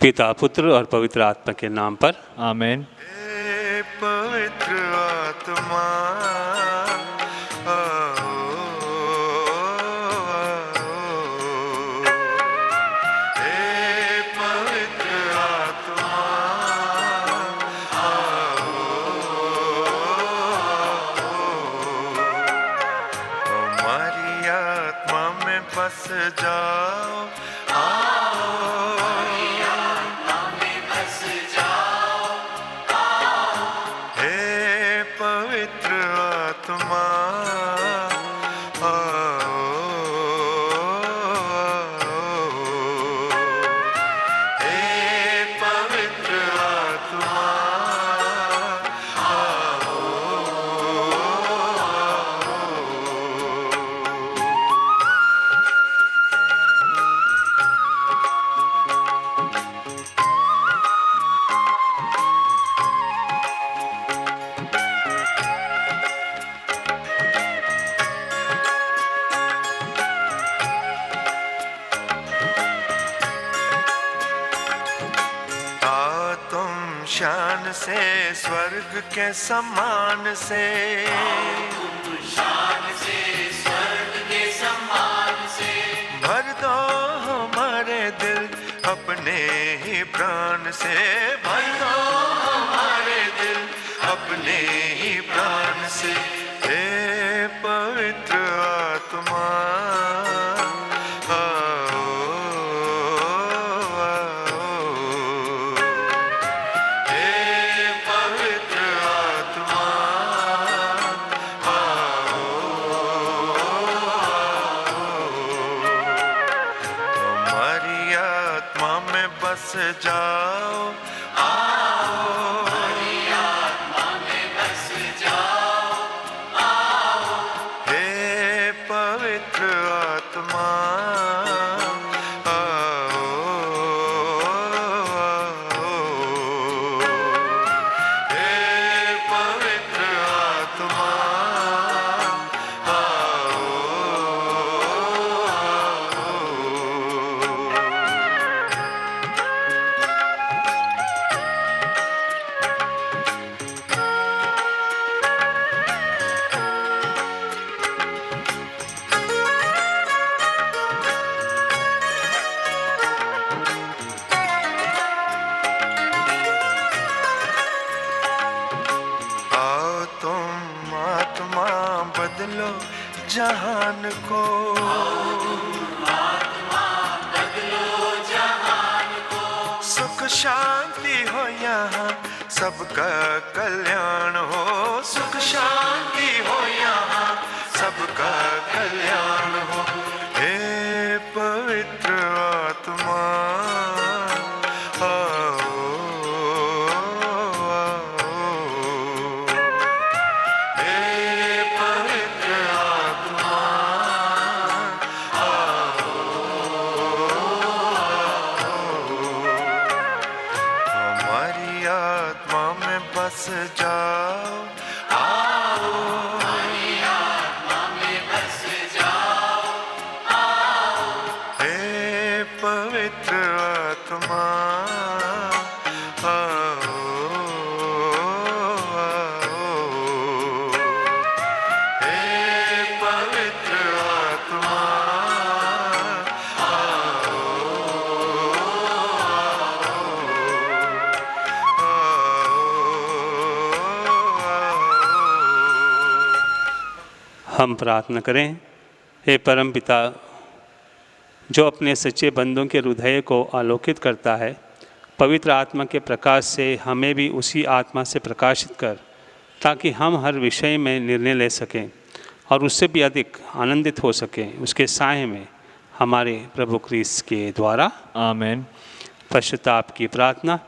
पिता, पुत्र और पवित्र आत्मा के नाम पर आमीन। हे पवित्र आत्मा हे पवित्र आत्मा हमारी आत्मा में बस जाओ। हे पवित्र आत्मा हे पवित्र आत्मा शान से स्वर्ग के समान से भर दो हमारे दिल अपने ही प्राण से। भर दो हमारे दिल अपने ही प्राण से। हे पवित्र आत्मा बस जाओ। आओ हमारी आत्मा में बस जाओ। आओ हे पवित्र आत्मा हे पवित्र आत्मा बदलो जहान को। आत्मा बदलो जहान को। सुख शांति हो यहाँ सबका कल्याण हो। सुख शांति हो यहाँ सबका कल्याण हो। हे पवित्र आत्मा बस जाओ। आओ हमारी आत्मा में बस जाओ। आओ हे पवित्र आत्मा हे पवित्र आत्मा हम प्रार्थना करें। हे परम पिता, जो अपने सच्चे बंदों के हृदय को आलोकित करता है, पवित्र आत्मा के प्रकाश से हमें भी उसी आत्मा से प्रकाशित कर, ताकि हम हर विषय में निर्णय ले सकें और उससे भी अधिक आनंदित हो सकें, उसके साय में हमारे प्रभु क्रिस्त के द्वारा। आमीन। पश्चाताप की प्रार्थना।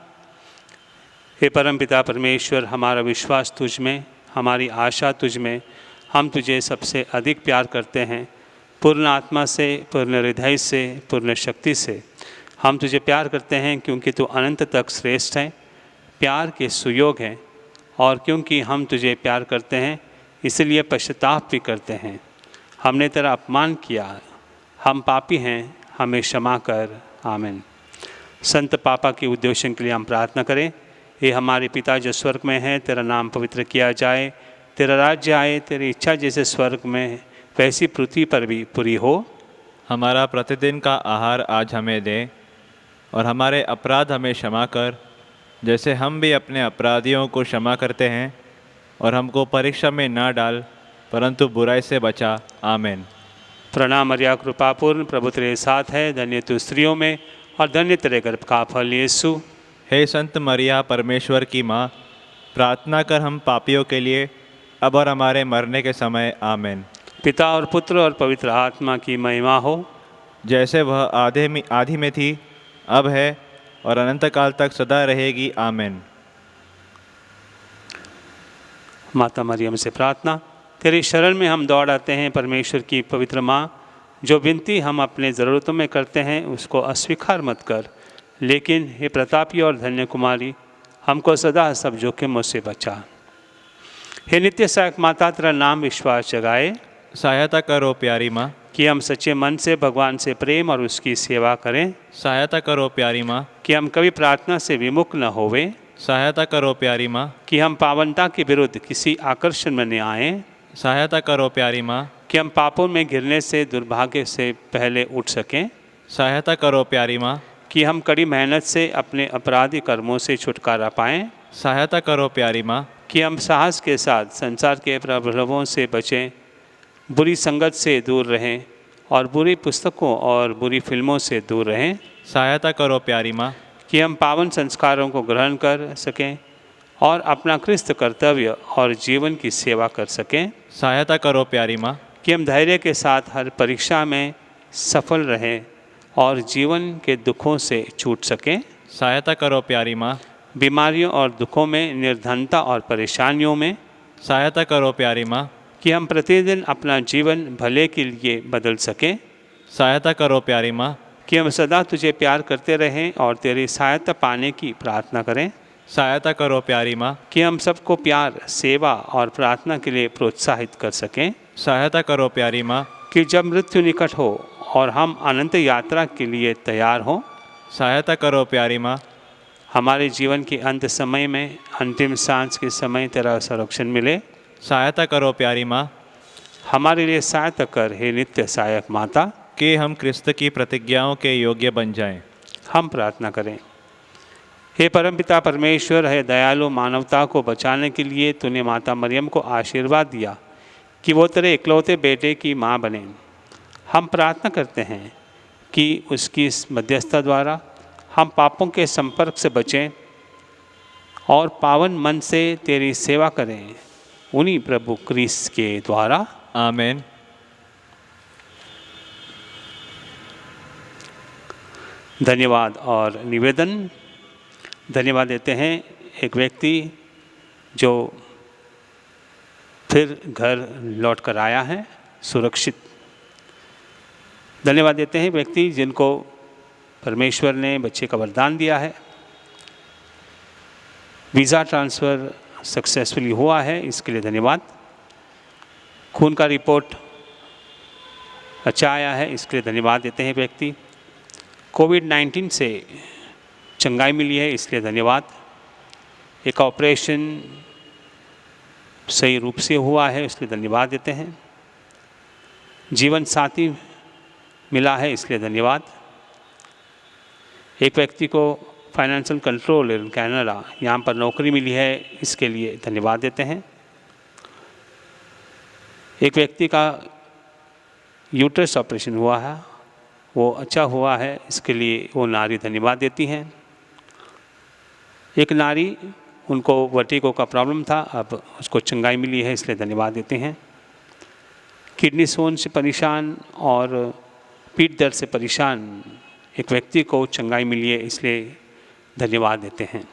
हे परम पिता परमेश्वर, हमारा विश्वास तुझ में, हमारी आशा तुझ में, हम तुझे सबसे अधिक प्यार करते हैं। पूर्ण आत्मा से, पूर्ण हृदय से, पूर्ण शक्ति से हम तुझे प्यार करते हैं, क्योंकि तू अनंत तक श्रेष्ठ है, प्यार के सुयोग है। और क्योंकि हम तुझे प्यार करते हैं, इसलिए पश्चाताप भी करते हैं। हमने तेरा अपमान किया, हम पापी हैं, हमें क्षमा कर। आमीन। संत पापा के उद्देश्य के लिए हम प्रार्थना करें। ये हमारे पिता जो स्वर्ग में है, तेरा नाम पवित्र किया जाए, तेरा राज्य आए, तेरी इच्छा जैसे स्वर्ग में वैसी पृथ्वी पर भी पूरी हो। हमारा प्रतिदिन का आहार आज हमें दे, और हमारे अपराध हमें क्षमा कर, जैसे हम भी अपने अपराधियों को क्षमा करते हैं, और हमको परीक्षा में ना डाल, परंतु बुराई से बचा। आमीन। प्रणाम मरिया, कृपापूर्ण, प्रभु तेरे साथ है, धन्य तू स्त्रियों में और धन्य तेरे गर्भ का फल यीशु। हे संत मरिया, परमेश्वर की माँ, प्रार्थना कर हम पापियों के लिए, अब और हमारे मरने के समय। आमीन। पिता और पुत्र और पवित्र आत्मा की महिमा हो, जैसे वह आदि में थी, अब है, और अनंत काल तक सदा रहेगी। आमीन। माता मरियम से प्रार्थना। तेरी शरण में हम दौड़ आते हैं परमेश्वर की पवित्र माँ, जो विनती हम अपने ज़रूरतों में करते हैं उसको अस्वीकार मत कर, लेकिन हे प्रतापी और धन्य कुमारी, हमको सदा सब जोखिमों से बचा। हे नित्य सहायक माता, तेरा नाम विश्वास जगाए, सहायता करो प्यारी माँ। कि हम सच्चे मन से भगवान से प्रेम और उसकी सेवा करें, सहायता करो प्यारी माँ। कि हम कभी प्रार्थना से विमुख न होवें, सहायता करो प्यारी माँ। कि हम पावनता के विरुद्ध किसी आकर्षण में न आएँ, सहायता करो प्यारी माँ। कि हम पापों में गिरने से दुर्भाग्य से पहले उठ सकें, सहायता करो प्यारी माँ। कि हम कड़ी मेहनत से अपने अपराधी कर्मों से छुटकारा पाएं, सहायता करो प्यारी माँ। कि हम साहस के साथ संसार के प्रलोभों से बचें, बुरी संगत से दूर रहें और बुरी पुस्तकों और बुरी फिल्मों से दूर रहें, सहायता करो प्यारी माँ। कि हम पावन संस्कारों को ग्रहण कर सकें और अपना क्रिस्त कर्तव्य और जीवन की सेवा कर सकें, सहायता करो प्यारी माँ। कि हम धैर्य के साथ हर परीक्षा में सफल रहें और जीवन के दुखों से छूट सकें, सहायता करो प्यारी माँ। बीमारियों और दुखों में, निर्धनता और परेशानियों में, सहायता करो प्यारी माँ। कि हम प्रतिदिन अपना जीवन भले के लिए बदल सकें, सहायता करो प्यारी माँ। कि हम सदा तुझे प्यार करते रहें और तेरी सहायता पाने की प्रार्थना करें, सहायता करो प्यारी माँ। कि हम सबको प्यार, सेवा और प्रार्थना के लिए प्रोत्साहित कर सकें, सहायता करो प्यारी माँ। कि जब मृत्यु निकट हो और हम अनंत यात्रा के लिए तैयार हों, सहायता करो प्यारी माँ। हमारे जीवन के अंत समय में, अंतिम सांस के समय तेरा संरक्षण मिले, सहायता करो प्यारी माँ। हमारे लिए सहायता कर हे नित्य सहायक माता, कि हम क्रिस्त की प्रतिज्ञाओं के योग्य बन जाएं। हम प्रार्थना करें। हे परमपिता परमेश्वर, है दयालु, मानवता को बचाने के लिए तूने माता मरियम को आशीर्वाद दिया कि वो तेरे इकलौते बेटे की माँ बने। हम प्रार्थना करते हैं कि उसकी इस मध्यस्थता द्वारा हम पापों के संपर्क से बचें और पावन मन से तेरी सेवा करें, उन्हीं प्रभु क्रिस्त के द्वारा। आमीन। धन्यवाद और निवेदन। धन्यवाद देते हैं एक व्यक्ति जो फिर घर लौट कर आया है सुरक्षित। धन्यवाद देते हैं व्यक्ति जिनको परमेश्वर ने बच्चे का वरदान दिया है। वीज़ा ट्रांसफ़र सक्सेसफुली हुआ है, इसके लिए धन्यवाद। खून का रिपोर्ट अच्छा आया है, इसके लिए धन्यवाद देते हैं व्यक्ति। कोविड-19 से चंगाई मिली है, इसलिए धन्यवाद। एक ऑपरेशन सही रूप से हुआ है, इसलिए धन्यवाद देते हैं। जीवन साथी मिला है, इसलिए धन्यवाद। एक व्यक्ति को फाइनेंशियल कंट्रोल इन कनाडा यहाँ पर नौकरी मिली है, इसके लिए धन्यवाद देते हैं। एक व्यक्ति का यूट्रस ऑपरेशन हुआ है, वो अच्छा हुआ है, इसके लिए वो नारी धन्यवाद देती हैं। एक नारी, उनको वर्टिगो का प्रॉब्लम था, अब उसको चंगाई मिली है, इसलिए धन्यवाद देते हैं। किडनी स्टोन से परेशान और पीठ दर्द से परेशान एक व्यक्ति को चंगाई मिली है, इसलिए धन्यवाद देते हैं।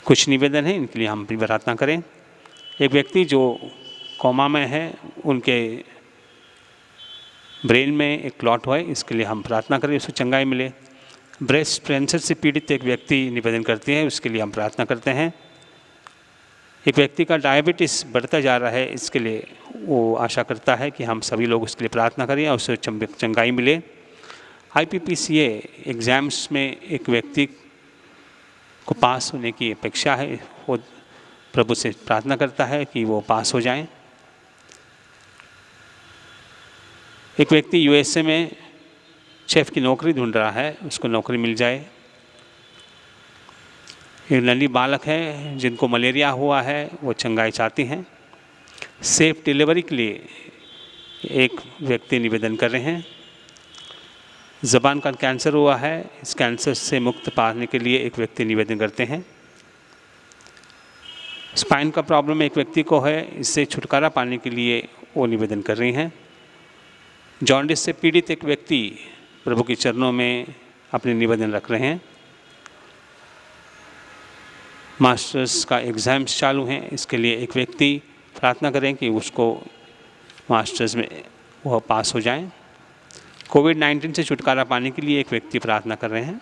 कुछ निवेदन है, इनके लिए हम भी प्रार्थना करें। एक व्यक्ति जो कोमा में है, उनके ब्रेन में एक क्लॉट हुआ है, इसके लिए हम प्रार्थना करें, उसको चंगाई मिले। ब्रेस्ट कैंसर से पीड़ित एक व्यक्ति निवेदन करते हैं, उसके लिए हम प्रार्थना करते हैं। एक व्यक्ति का डायबिटीज़ बढ़ता जा रहा है, इसके लिए वो आशा करता है कि हम सभी लोग उसके लिए प्रार्थना करें और उसे चंगाई मिले। IPPCA एग्ज़ाम्स में एक व्यक्ति को पास होने की अपेक्षा है, वो प्रभु से प्रार्थना करता है कि वो पास हो जाएं। एक व्यक्ति USA में शेफ़ की नौकरी ढूंढ रहा है, उसको नौकरी मिल जाए। एक नन्ही बालक है जिनको मलेरिया हुआ है, वो चंगाई चाहती हैं। सेफ डिलीवरी के लिए एक व्यक्ति निवेदन कर रहे हैं। ज़बान का कैंसर हुआ है, इस कैंसर से मुक्त पाने के लिए एक व्यक्ति निवेदन करते हैं। स्पाइन का प्रॉब्लम एक व्यक्ति को है, इससे छुटकारा पाने के लिए वो निवेदन कर रही हैं। जॉन्डिस से पीड़ित एक व्यक्ति प्रभु के चरणों में अपने निवेदन रख रहे हैं। मास्टर्स का एग्ज़ाम्स चालू हैं, इसके लिए एक व्यक्ति प्रार्थना करें कि उसको मास्टर्स में वह पास हो जाएं। कोविड-19 से छुटकारा पाने के लिए एक व्यक्ति प्रार्थना कर रहे हैं।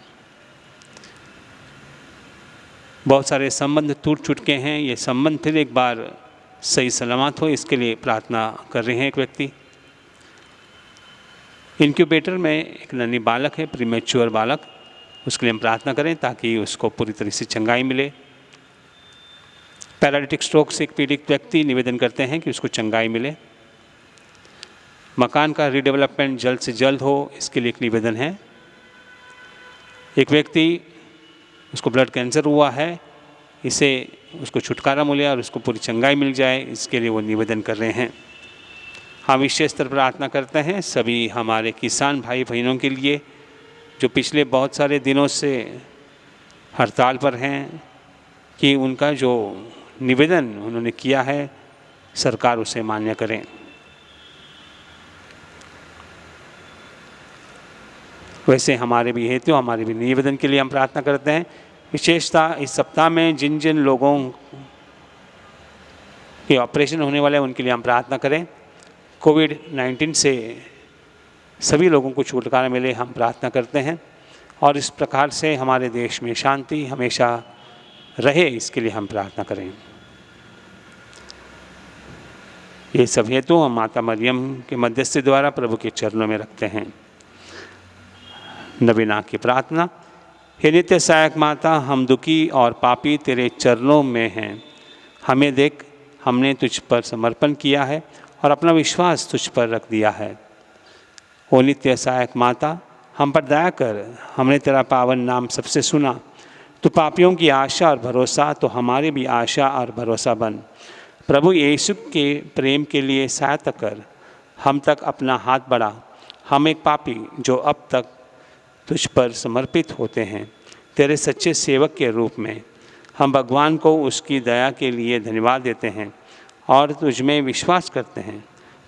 बहुत सारे संबंध टूट चुके हैं, ये संबंध फिर एक बार सही सलामत हो, इसके लिए प्रार्थना कर रहे हैं एक व्यक्ति। इनक्यूबेटर में एक नन्ही बालक है, प्रीमेच्योर बालक, उसके लिए हम प्रार्थना करें ताकि उसको पूरी तरह से चंगाई मिले। पैरालिटिक स्ट्रोक से एक पीड़ित व्यक्ति निवेदन करते हैं कि उसको चंगाई मिले। मकान का रीडेवलपमेंट जल्द से जल्द हो, इसके लिए एक निवेदन है। एक व्यक्ति, उसको ब्लड कैंसर हुआ है, इसे उसको छुटकारा मिले और उसको पूरी चंगाई मिल जाए, इसके लिए वो निवेदन कर रहे हैं। हम विशेष स्तर पर प्रार्थना करते हैं सभी हमारे किसान भाई बहनों के लिए जो पिछले बहुत सारे दिनों से हड़ताल पर हैं, कि उनका जो निवेदन उन्होंने किया है सरकार उसे मान्य करें। वैसे हमारे भी हेतु, हमारे भी निवेदन के लिए हम प्रार्थना करते हैं। विशेषतः इस सप्ताह में जिन जिन लोगों के ऑपरेशन होने वाले हैं उनके लिए हम प्रार्थना करें। कोविड-19 से सभी लोगों को छुटकारा मिले, हम प्रार्थना करते हैं। और इस प्रकार से हमारे देश में शांति हमेशा रहे, इसके लिए हम प्रार्थना करें। ये सब हेतु हम माता मरियम के मध्यस्थी द्वारा प्रभु के चरणों में रखते हैं। नबीना की प्रार्थना। हे नित्य सहायक माता, हम दुखी और पापी तेरे चरणों में हैं। हमें देख, हमने तुझ पर समर्पण किया है और अपना विश्वास तुझ पर रख दिया है। ओ नित्य सहायक माता, हम पर दया कर, हमने तेरा पावन नाम सबसे सुना। तो पापियों की आशा और भरोसा, तो हमारी भी आशा और भरोसा बन। प्रभु यीशु के प्रेम के लिए सहायता कर, हम तक अपना हाथ बढ़ा। हम एक पापी जो अब तक तुझ पर समर्पित होते हैं, तेरे सच्चे सेवक के रूप में हम भगवान को उसकी दया के लिए धन्यवाद देते हैं और तुझ में विश्वास करते हैं।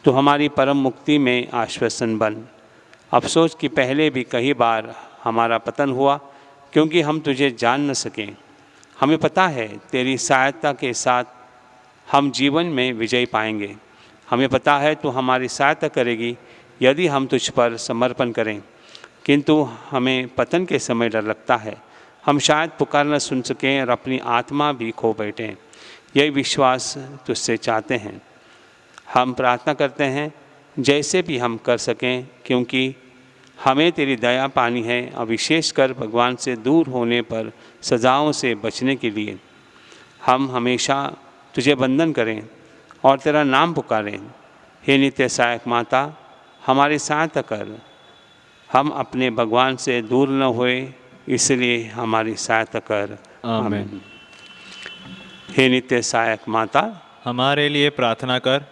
तो हमारी परम मुक्ति में आश्वासन बन। अफसोस कि पहले भी कई बार हमारा पतन हुआ क्योंकि हम तुझे जान न सकें। हमें पता है तेरी सहायता के साथ हम जीवन में विजय पाएंगे। हमें पता है तू हमारी सहायता करेगी यदि हम तुझ पर समर्पण करें, किंतु हमें पतन के समय डर लगता है। हम शायद पुकार न सुन सकें और अपनी आत्मा भी खो बैठें। यही विश्वास तुझसे चाहते हैं। हम प्रार्थना करते हैं जैसे भी हम कर सकें, क्योंकि हमें तेरी दया पानी है और विशेषकर भगवान से दूर होने पर सजाओं से बचने के लिए हम हमेशा तुझे वंदन करें और तेरा नाम पुकारें। हे नित्य सहायक माता, हमारी सहायता कर। हम अपने भगवान से दूर न होए, इसलिए हमारी सहायता कर। आमीन। हे नित्य सहायक माता, हमारे लिए प्रार्थना कर।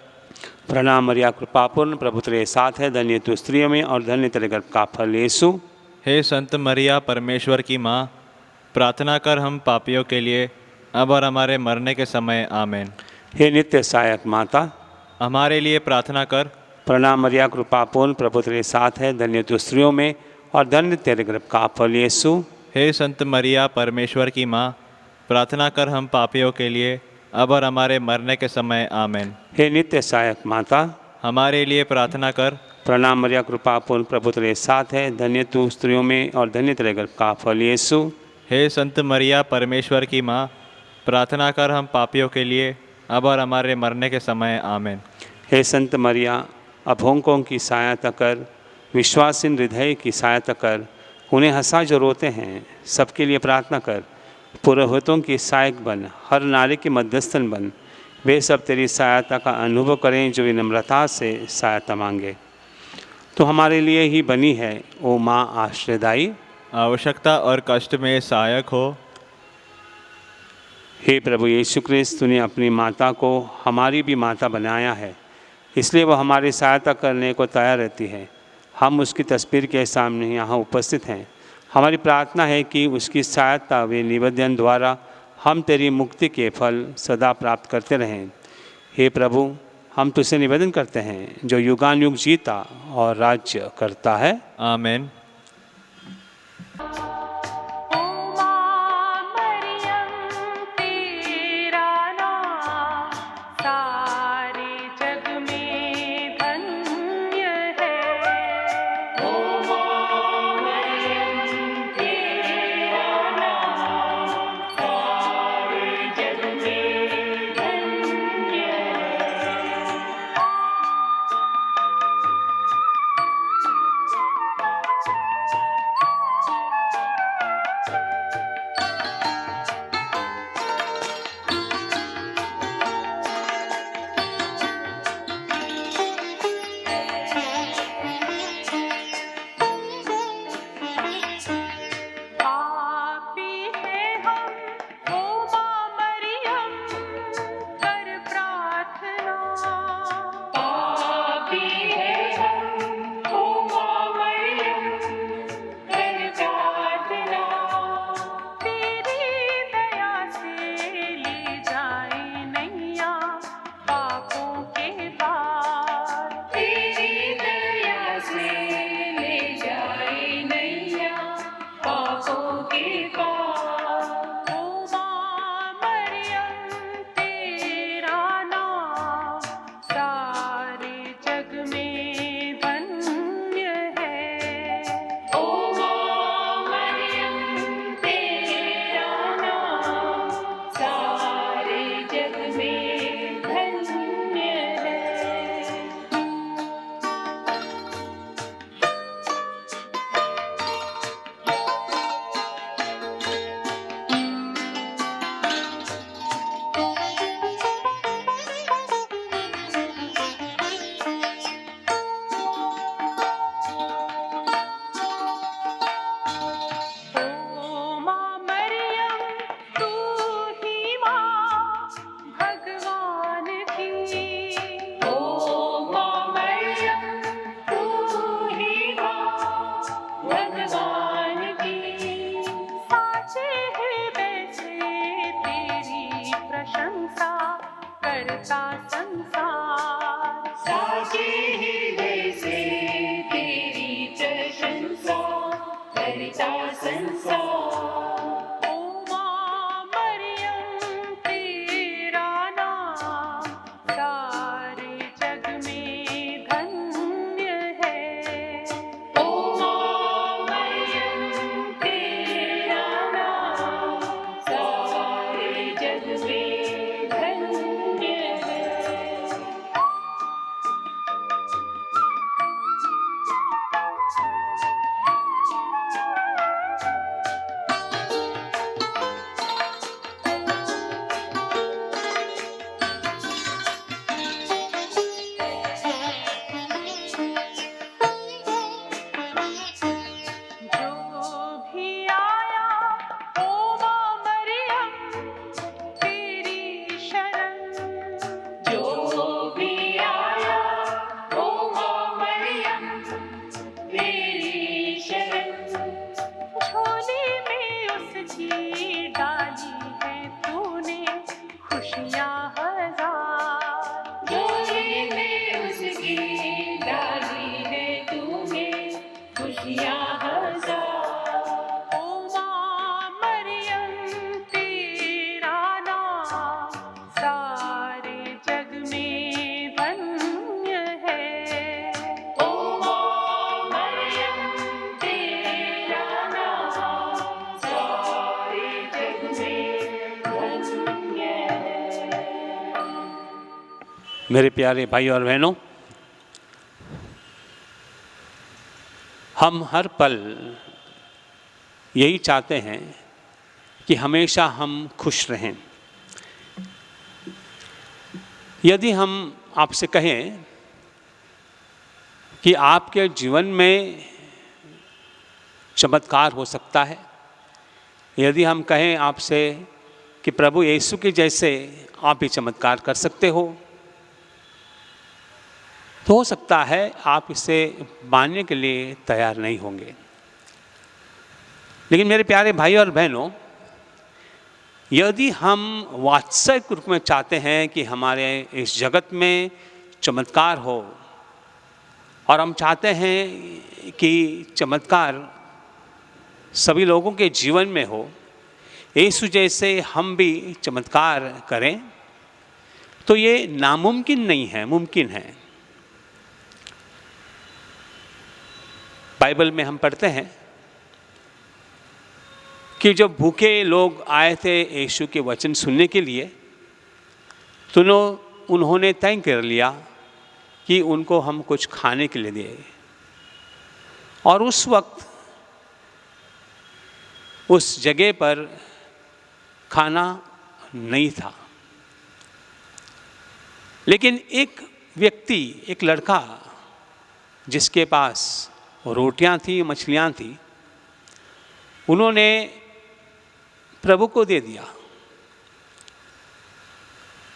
प्रणाम मरिया, कृपापूर्ण, प्रभु तेरे साथ है, धन्य तू स्त्रियों में और धन्य तेरे गर्भ का फल यीशु। हे संत मरिया, परमेश्वर की माँ, प्रार्थना कर हम पापियों के लिए, अब और हमारे मरने के समय। आमीन। हे नित्य सहायक माता, हमारे लिए प्रार्थना कर। प्रणाम मरिया, कृपापूर्ण, प्रभु तेरे साथ है, धन्य तू स्त्रियों में और धन्य तेरे गर्भ का फल यीशु। हे संत मरिया, परमेश्वर की माँ, प्रार्थना कर हम पापियों के लिए, अब और हमारे मरने के समय। आमीन। हे नित्य सहायक माता, हमारे लिए प्रार्थना कर। प्रणाम मरिया, कृपापूर्ण, प्रभु तेरे साथ है, धन्य तू स्त्रियों में और धन्य तेरे गर्भ का फल यीशु। हे संत मरिया, परमेश्वर की माँ, प्रार्थना कर हम पापियों के लिए, अब और हमारे मरने के समय। आमीन। हे संत मरिया, अभोंकों की सहायता कर, विश्वासीन हृदय की सहायता कर। उन्हें हंसा जो रोते हैं, सबके लिए प्रार्थना कर। पुरोहितों की सहायक बन, हर नारी के मध्यस्थन बन। वे सब तेरी सहायता का अनुभव करें जो विनम्रता से सहायता मांगे। तो हमारे लिए ही बनी है ओ माँ आश्रयदायी। आवश्यकता और कष्ट में सहायक हो। हे प्रभु यीशु क्रिस्त, तूने अपनी माता को हमारी भी माता बनाया है, इसलिए वह हमारी सहायता करने को तैयार रहती है। हम उसकी तस्वीर के सामने यहाँ उपस्थित हैं। हमारी प्रार्थना है कि उसकी सहायता व निवेदन द्वारा हम तेरी मुक्ति के फल सदा प्राप्त करते रहें। हे प्रभु, हम तुझसे निवेदन करते हैं जो युगानुयुग जीता और राज्य करता है। आमीन। मेरे प्यारे भाई और बहनों, हम हर पल यही चाहते हैं कि हमेशा हम खुश रहें। यदि हम आपसे कहें कि आपके जीवन में चमत्कार हो सकता है, यदि हम कहें आपसे कि प्रभु यीशु के जैसे आप भी चमत्कार कर सकते हो, तो हो सकता है आप इसे मानने के लिए तैयार नहीं होंगे। लेकिन मेरे प्यारे भाई और बहनों, यदि हम वास्तविक रूप में चाहते हैं कि हमारे इस जगत में चमत्कार हो, और हम चाहते हैं कि चमत्कार सभी लोगों के जीवन में हो, यीशु जैसे हम भी चमत्कार करें, तो ये नामुमकिन नहीं है, मुमकिन है। बाइबल में हम पढ़ते हैं कि जब भूखे लोग आए थे यीशु के वचन सुनने के लिए, तो उन्होंने तय कर लिया कि उनको हम कुछ खाने के लिए दें। और उस वक्त उस जगह पर खाना नहीं था, लेकिन एक व्यक्ति, एक लड़का जिसके पास रोटियां थी, मछलियां थी, उन्होंने प्रभु को दे दिया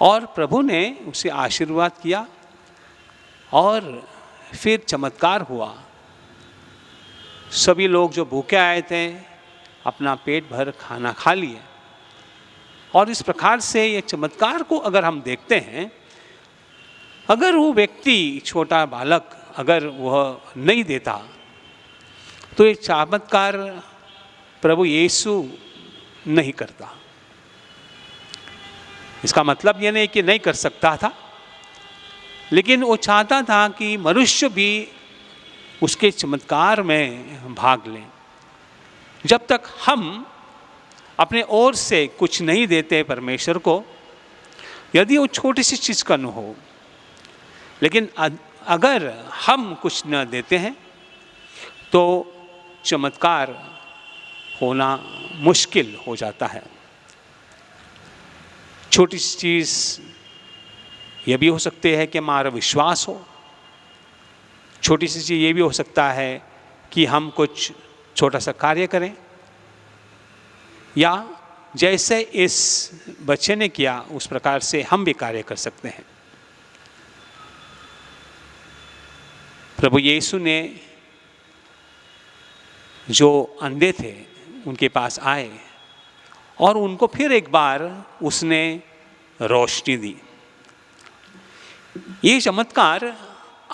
और प्रभु ने उसे आशीर्वाद किया और फिर चमत्कार हुआ। सभी लोग जो भूखे आए थे अपना पेट भर खाना खा लिए। और इस प्रकार से ये चमत्कार को अगर हम देखते हैं, अगर वो व्यक्ति, छोटा बालक, अगर वह नहीं देता, तो ये चमत्कार प्रभु यीशु नहीं करता। इसका मतलब ये नहीं कि नहीं कर सकता था, लेकिन वो चाहता था कि मनुष्य भी उसके चमत्कार में भाग लें। जब तक हम अपने ओर से कुछ नहीं देते परमेश्वर को, यदि वो छोटी सी चीज़ का न हो, लेकिन अगर हम कुछ न देते हैं तो चमत्कार होना मुश्किल हो जाता है। छोटी सी चीज़ ये भी हो सकती है कि हमारा विश्वास हो। छोटी सी चीज़ ये भी हो सकता है कि हम कुछ छोटा सा कार्य करें, या जैसे इस बच्चे ने किया उस प्रकार से हम भी कार्य कर सकते हैं। प्रभु यीशु ने जो अंधे थे उनके पास आए और उनको फिर एक बार उसने रोशनी दी। ये चमत्कार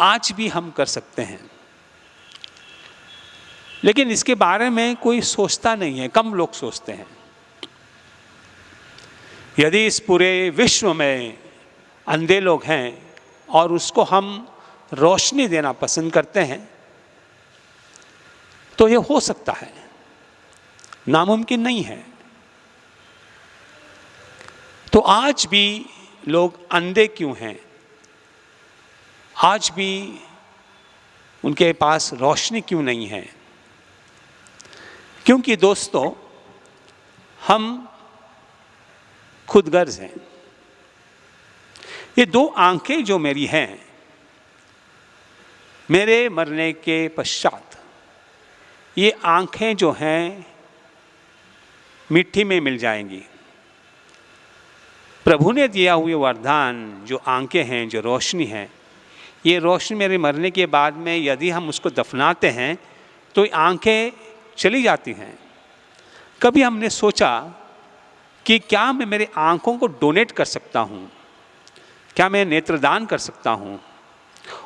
आज भी हम कर सकते हैं, लेकिन इसके बारे में कोई सोचता नहीं है, कम लोग सोचते हैं। यदि इस पूरे विश्व में अंधे लोग हैं और उसको हम रोशनी देना पसंद करते हैं, तो ये हो सकता है, नामुमकिन नहीं है। तो आज भी लोग अंधे क्यों हैं? आज भी उनके पास रोशनी क्यों नहीं है? क्योंकि दोस्तों, हम खुदगर्ज हैं। ये दो आंखें जो मेरी हैं, मेरे मरने के पश्चात ये आंखें जो हैं मिट्टी में मिल जाएंगी। प्रभु ने दिया हुआ वरदान जो आंखें हैं, जो रोशनी है, ये रोशनी मेरे मरने के बाद में यदि हम उसको दफनाते हैं तो आंखें चली जाती हैं। कभी हमने सोचा कि क्या मैं मेरे आंखों को डोनेट कर सकता हूँ, क्या मैं नेत्रदान कर सकता हूँ,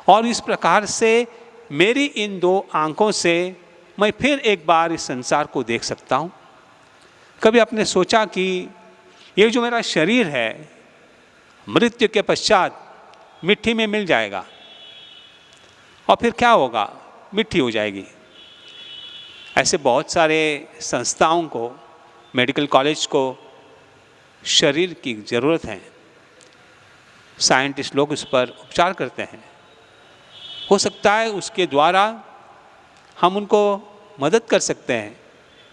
और इस प्रकार से मेरी इन दो आंखों से मैं फिर एक बार इस संसार को देख सकता हूँ। कभी आपने सोचा कि ये जो मेरा शरीर है मृत्यु के पश्चात मिट्टी में मिल जाएगा और फिर क्या होगा? मिट्टी हो जाएगी। ऐसे बहुत सारे संस्थाओं को, मेडिकल कॉलेज को शरीर की ज़रूरत है। साइंटिस्ट लोग उस पर उपचार करते हैं। हो सकता है उसके द्वारा हम उनको मदद कर सकते हैं।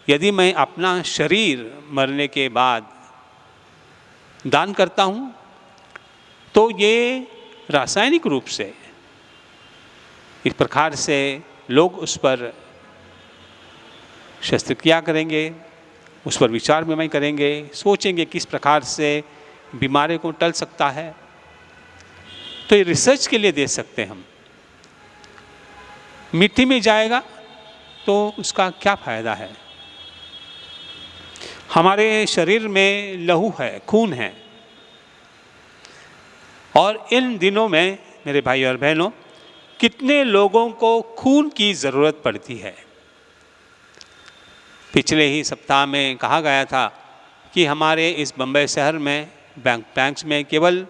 यदि मैं अपना शरीर मरने के बाद दान करता हूँ तो ये रासायनिक रूप से इस प्रकार से लोग उस पर शस्त्रक्रिया करेंगे, उस पर विचार विमर्श करेंगे, सोचेंगे किस प्रकार से बीमारी को टल सकता है। तो ये रिसर्च के लिए दे सकते हैं हम। मिट्टी में जाएगा तो उसका क्या फायदा है? हमारे शरीर में लहू है, खून है, और इन दिनों में मेरे भाई और बहनों कितने लोगों को खून की ज़रूरत पड़ती है। पिछले ही सप्ताह में कहा गया था कि हमारे इस बम्बई शहर में बैंक्स में केवल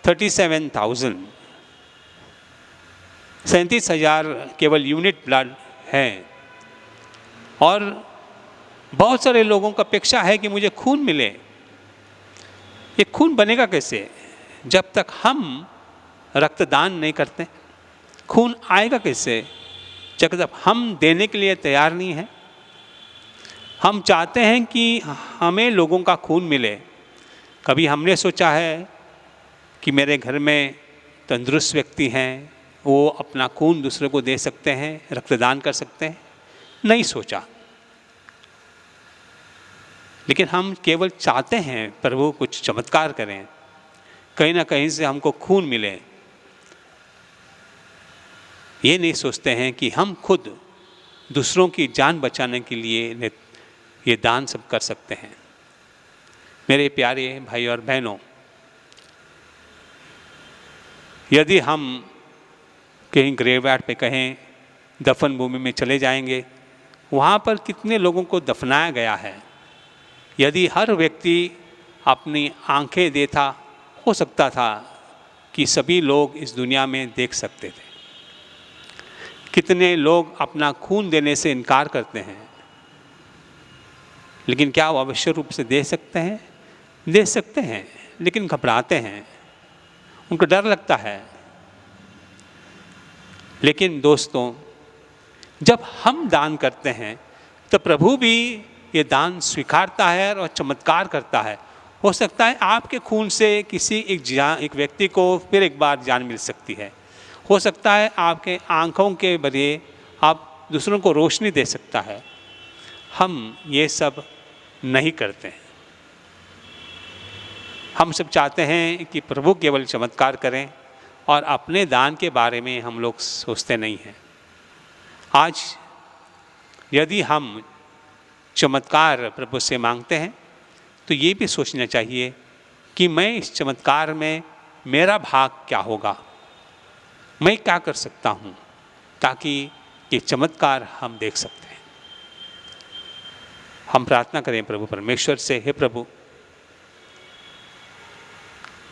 37,000 केवल यूनिट ब्लड हैं, और बहुत सारे लोगों का अपेक्षा है कि मुझे खून मिले। ये खून बनेगा कैसे जब तक हम रक्तदान नहीं करते? खून आएगा कैसे जब तक हम देने के लिए तैयार नहीं हैं? हम चाहते हैं कि हमें लोगों का खून मिले। कभी हमने सोचा है कि मेरे घर में तंदुरुस्त व्यक्ति हैं, वो अपना खून दूसरे को दे सकते हैं, रक्तदान कर सकते हैं? नहीं सोचा। लेकिन हम केवल चाहते हैं प्रभु कुछ चमत्कार करें, कहीं ना कहीं से हमको खून मिले। ये नहीं सोचते हैं कि हम खुद दूसरों की जान बचाने के लिए ये दान सब कर सकते हैं। मेरे प्यारे भाई और बहनों, यदि हम कहीं ग्रेवयार्ड पे कहें दफन भूमि में चले जाएंगे, वहाँ पर कितने लोगों को दफनाया गया है। यदि हर व्यक्ति अपनी आंखें देता, हो सकता था कि सभी लोग इस दुनिया में देख सकते थे। कितने लोग अपना खून देने से इनकार करते हैं, लेकिन क्या वो अवश्य रूप से दे सकते हैं? दे सकते हैं, लेकिन घबराते हैं, उनको डर लगता है। लेकिन दोस्तों, जब हम दान करते हैं तो प्रभु भी ये दान स्वीकारता है और चमत्कार करता है। हो सकता है आपके खून से किसी एक व्यक्ति को फिर एक बार जान मिल सकती है। हो सकता है आपके आँखों के जरिए आप दूसरों को रोशनी दे सकता है। हम ये सब नहीं करते हैं। हम सब चाहते हैं कि प्रभु केवल चमत्कार करें, और अपने दान के बारे में हम लोग सोचते नहीं हैं। आज यदि हम चमत्कार प्रभु से मांगते हैं तो ये भी सोचना चाहिए कि मैं इस चमत्कार में मेरा भाग क्या होगा, मैं क्या कर सकता हूँ ताकि ये चमत्कार हम देख सकते हैं। हम प्रार्थना करें प्रभु परमेश्वर से, हे प्रभु,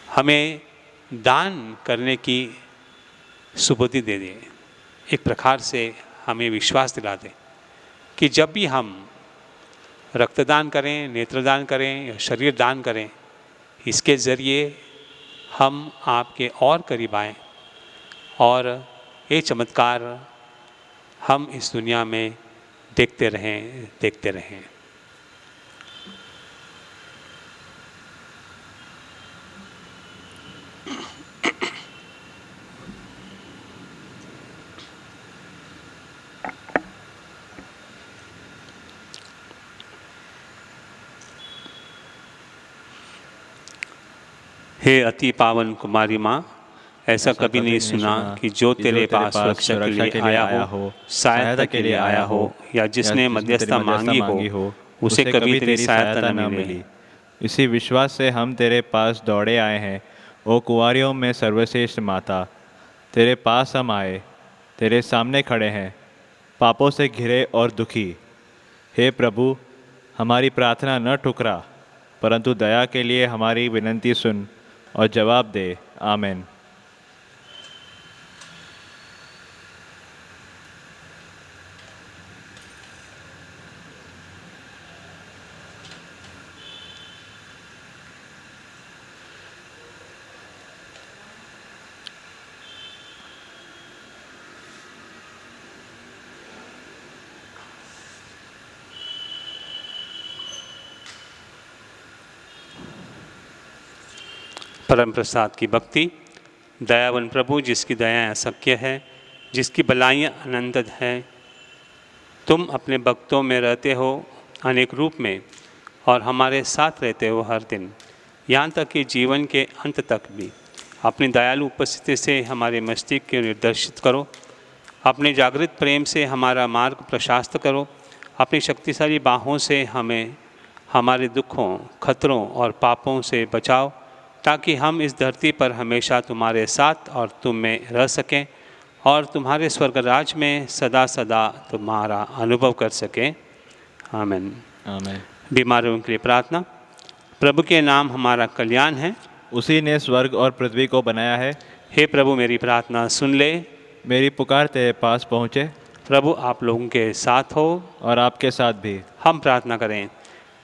हमें दान करने की सुबुद्धि दे दे। एक प्रकार से हमें विश्वास दिला दे कि जब भी हम रक्तदान करें, नेत्रदान करें या शरीर दान करें, इसके ज़रिए हम आपके और करीब आएँ, और ये चमत्कार हम इस दुनिया में देखते रहें। हे अति पावन कुमारी माँ, ऐसा कभी नहीं सुना कि जो तेरे पास सुरक्षा के लिए आया हो, सहायता के लिए आया हो, या जिसने मध्यस्थता मांगी हो, उसे कभी तेरी सहायता न मिली। इसी विश्वास से हम तेरे पास दौड़े आए हैं, ओ कुंवारियों में सर्वश्रेष्ठ माता। तेरे पास हम आए, तेरे सामने खड़े हैं, पापों से घिरे और दुखी। हे प्रभु, हमारी प्रार्थना न ठुकरा, परंतु दया के लिए हमारी विनती सुन और जवाब दे। आमीन। परम प्रसाद की भक्ति। दयावन प्रभु, जिसकी दया असंख्य है, जिसकी भलाइयाँ अनंत हैं, तुम अपने भक्तों में रहते हो अनेक रूप में और हमारे साथ रहते हो हर दिन, यहाँ तक कि जीवन के अंत तक भी। अपनी दयालु उपस्थिति से हमारे मस्तिष्क को निर्देशित करो, अपने जागृत प्रेम से हमारा मार्ग प्रशस्त करो, अपनी शक्तिशाली बाहों से हमें हमारे दुखों, खतरों और पापों से बचाओ, ताकि हम इस धरती पर हमेशा तुम्हारे साथ और तुम में रह सकें और तुम्हारे स्वर्ग राज में सदा सदा तुम्हारा अनुभव कर सकें। आमीन। आमीन। बीमारों के लिए प्रार्थना। प्रभु के नाम हमारा कल्याण है, उसी ने स्वर्ग और पृथ्वी को बनाया है। हे प्रभु, मेरी प्रार्थना सुन ले। मेरी पुकार तेरे पास पहुँचे। प्रभु आप लोगों के साथ हो और आपके साथ भी। हम प्रार्थना करें।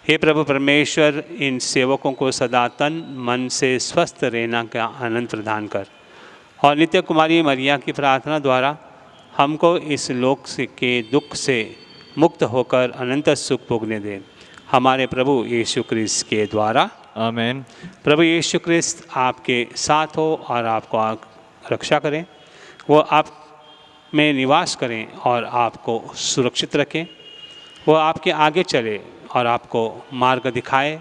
हे प्रभु परमेश्वर, इन सेवकों को सदा तन मन से स्वस्थ रहना का आनंद प्रदान कर और नित्य कुमारी मरिया की प्रार्थना द्वारा हमको इस लोक के दुख से मुक्त होकर अनंत सुख भोगने दे। हमारे प्रभु यीशु क्रिस्त के द्वारा। आमीन। प्रभु यीशु क्रिस्त आपके साथ हो और आपको रक्षा करें, वो आप में निवास करें और आपको सुरक्षित रखें। वो आपके आगे चले और आपको मार्ग दिखाए,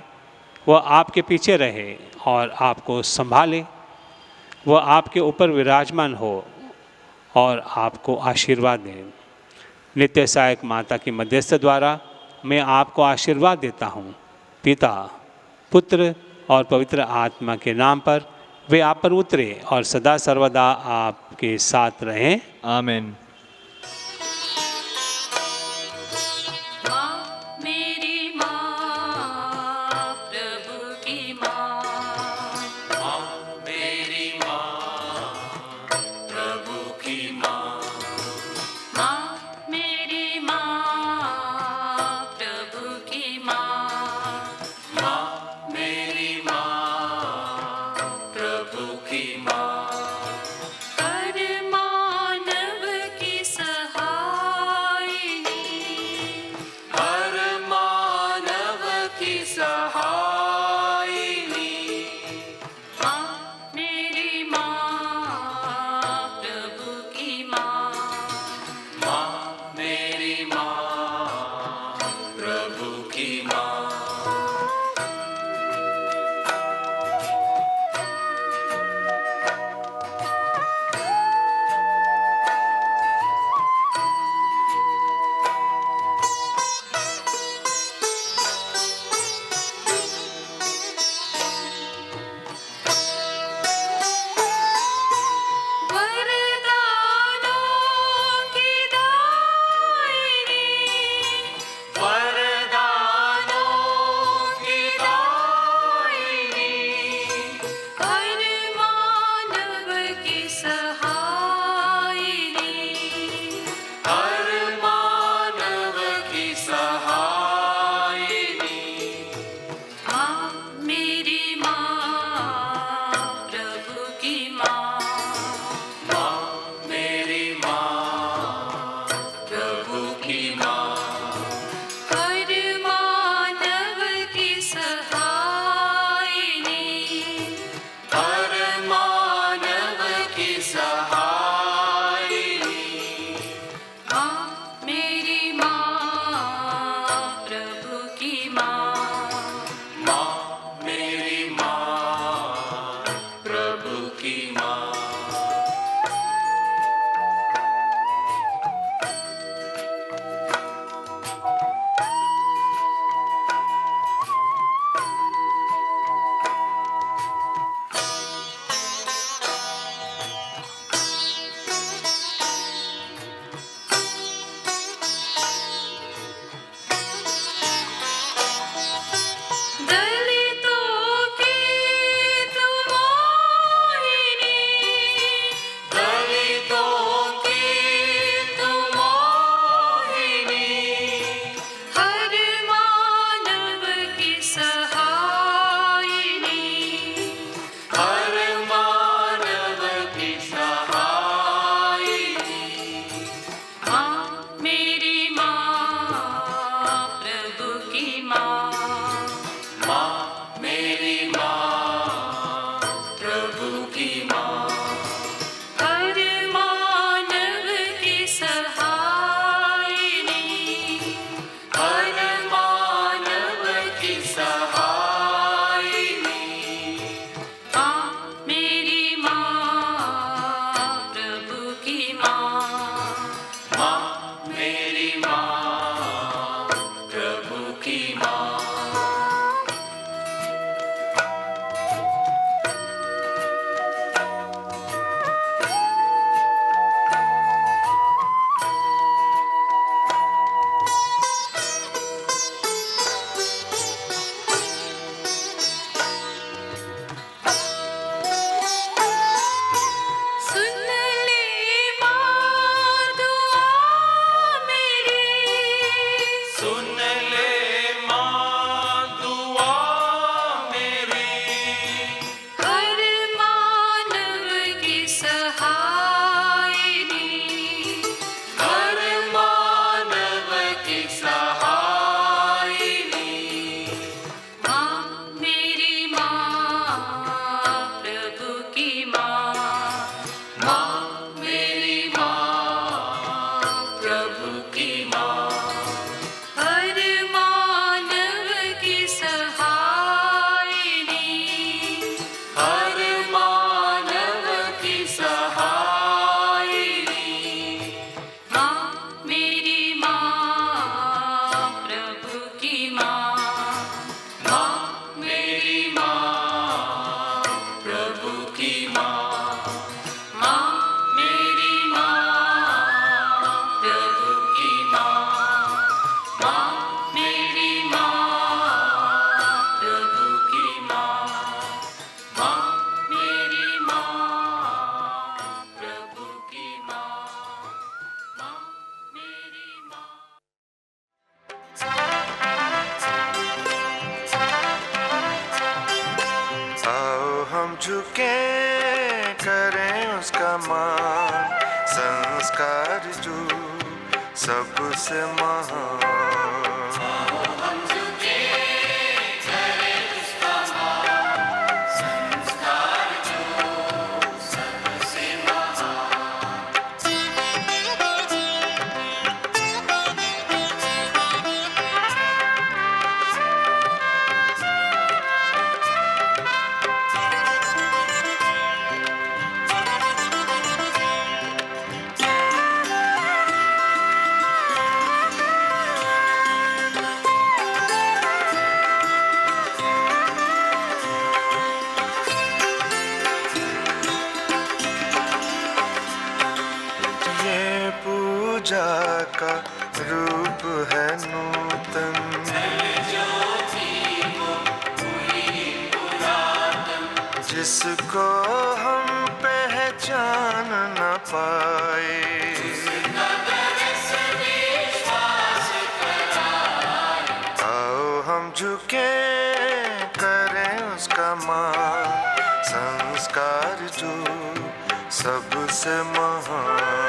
वो आपके पीछे रहे और आपको संभाले, वो आपके ऊपर विराजमान हो और आपको आशीर्वाद दें। नित्य सहायक माता की मध्यस्थ द्वारा मैं आपको आशीर्वाद देता हूँ। पिता, पुत्र और पवित्र आत्मा के नाम पर वे आप पर उतरे और सदा सर्वदा आपके साथ रहें। आमीन। कर मानव संस्कार जो सबसे महान। पूजा का रूप है नूतन, जिसको हम पहचान न पाए। आओ हम झुके करें उसका मान, संस्कार जो सबसे महान।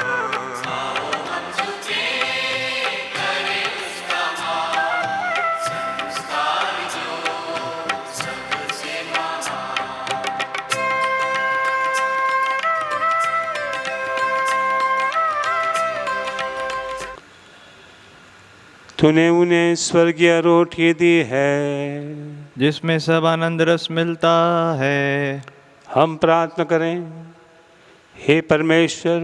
तूने उन्हें स्वर्गीय रोटी दी है, जिसमें सब आनंद रस मिलता है। हम प्रार्थना करें। हे परमेश्वर,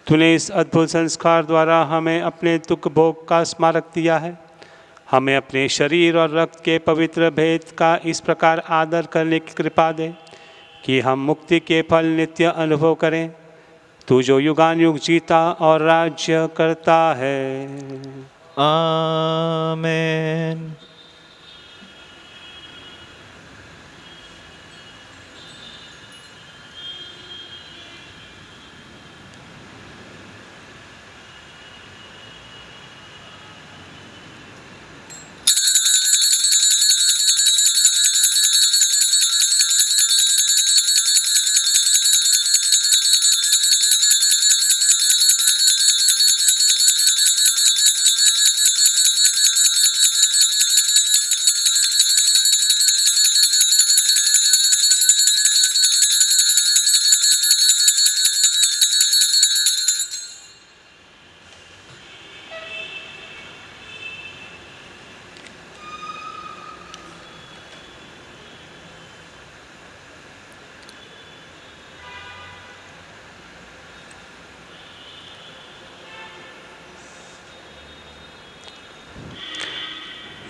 तूने इस अद्भुत संस्कार द्वारा हमें अपने दुख भोग का स्मारक दिया है। हमें अपने शरीर और रक्त के पवित्र भेद का इस प्रकार आदर करने की कृपा दे कि हम मुक्ति के फल नित्य अनुभव करें। तू जो युगान युग जीता और राज्य करता है। आमेन।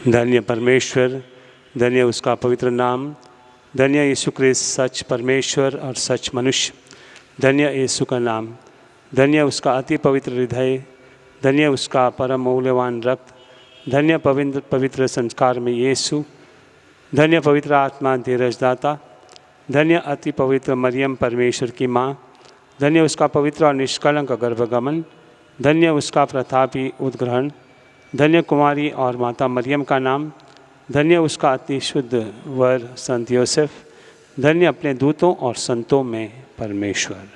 धन्य परमेश्वर, धन्य उसका पवित्र नाम, धन्य यीशु क्रिस्त सच परमेश्वर और सच मनुष्य, धन्य यीशु का नाम, धन्य उसका अति पवित्र हृदय, धन्य उसका परम मूल्यवान रक्त, धन्य पवित्र संस्कार में यीशु, धन्य पवित्र आत्मा धीरजदाता, धन्य अति पवित्र मरियम परमेश्वर की माँ, धन्य उसका पवित्र और निष्कलंक गर्भगमन, धन्य उसका प्रतापी उद्ग्रहण, धन्य कुमारी और माता मरियम का नाम, धन्य उसका अति शुद्ध वर संत योसेफ, धन्य अपने दूतों और संतों में परमेश्वर।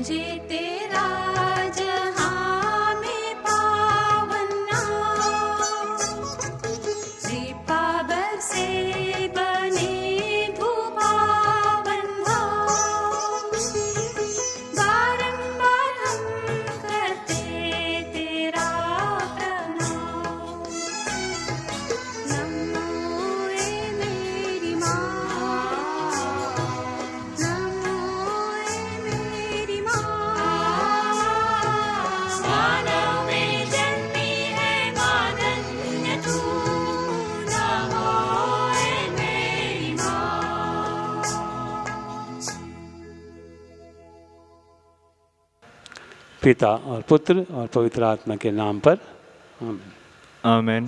गूंजे तेरा जहां में पावन नाम। कृपा बरसे बने भूपावन धाम। बारंबार हम करते तेरा प्रणाम। नमो ए मेरी माँ, नमो ए मेरी माँ। मानव में जन्मी है माँ धन्य तू। नमो ए मेरी माँ। पिता और पुत्र और पवित्र आत्मा के नाम पर आमीन। आमीन।